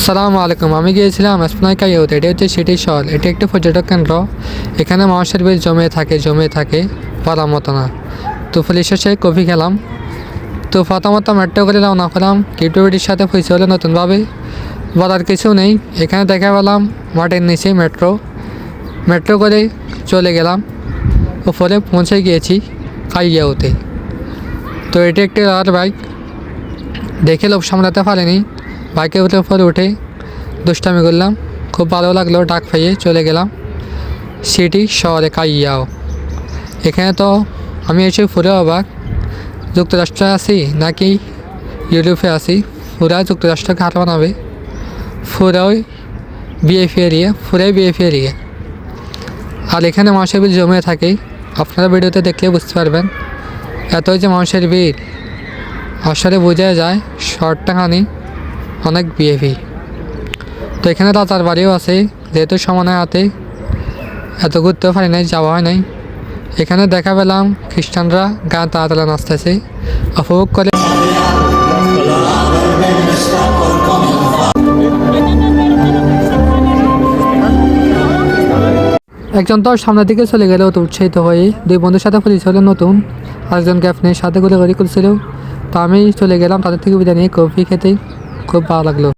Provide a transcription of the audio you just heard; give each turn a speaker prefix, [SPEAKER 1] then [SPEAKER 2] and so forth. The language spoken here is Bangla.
[SPEAKER 1] আসসালামু আলাইকুম। আমি গিয়েছিলাম এসপ্লানাইড কাইয়ুতে। এটি হচ্ছে সিটি শহর। এটি একটি পর্যটক কেন্দ্র। এখানে মানুষের ভিড় জমে থাকে বলার মতো না। তো পুলিশ এসে কফি খেলাম। তো প্রথমত মেট্রো করে রওনা করলাম। কিউটিভিটির সাথে পৌঁছে হলো নতুনভাবে। বলার কিছু নেই, এখানে দেখা পেলাম মাটির নিচে মেট্রো করে চলে গেলাম। উপরে পৌঁছে গিয়েছি কাইয়ুতে। তো এটি একটি রয়্যাল বাইক। দেখে লোভ সামলাতে পারিনি, বাইকের উপরে উঠে দুষ্টামি করলাম। খুব ভালো লাগলো, ডাক পাইয়ে চলে গেলাম সিটি শহরে কাইয়াও। এখানে তো আমি এসে পুরো অবাক, যুক্তরাষ্ট্রে আছি নাকি ইউরোপে আছি। পুরা যুক্তরাষ্ট্রকে হার বানাবে, পুরাই বিএফি এরিয়া। আর এখানে মানুষের ভিড় জমে থাকে, আপনারা ভিডিওতে দেখলে বুঝতে পারবেন। এতই যে মানুষের ভিড়, আসলে বোঝা যায় শহরটা খানি অনেক বিএফি। তো এখানে রাজার বাড়িও আছে, যেহেতু সমানের হাতে এত ঘুরতেও পারি নাই, যাওয়া হয় নাই। এখানে দেখা পেলাম খ্রিস্টানরা গান তাড়াতাড়ি নাচতেছে, উপভোগ করে। একজন তো সামনের দিকে চলে গেল তো উৎসাহিত হয়ে। দুই বন্ধুর সাথে পুলিশ হলো নতুন, আরেকজনকে আপনি সাথে করে করছিল। তো আমি চলে গেলাম তাদের থেকে বিদায় নিয়ে কফি খেতে। খুব ভালো লাগলো।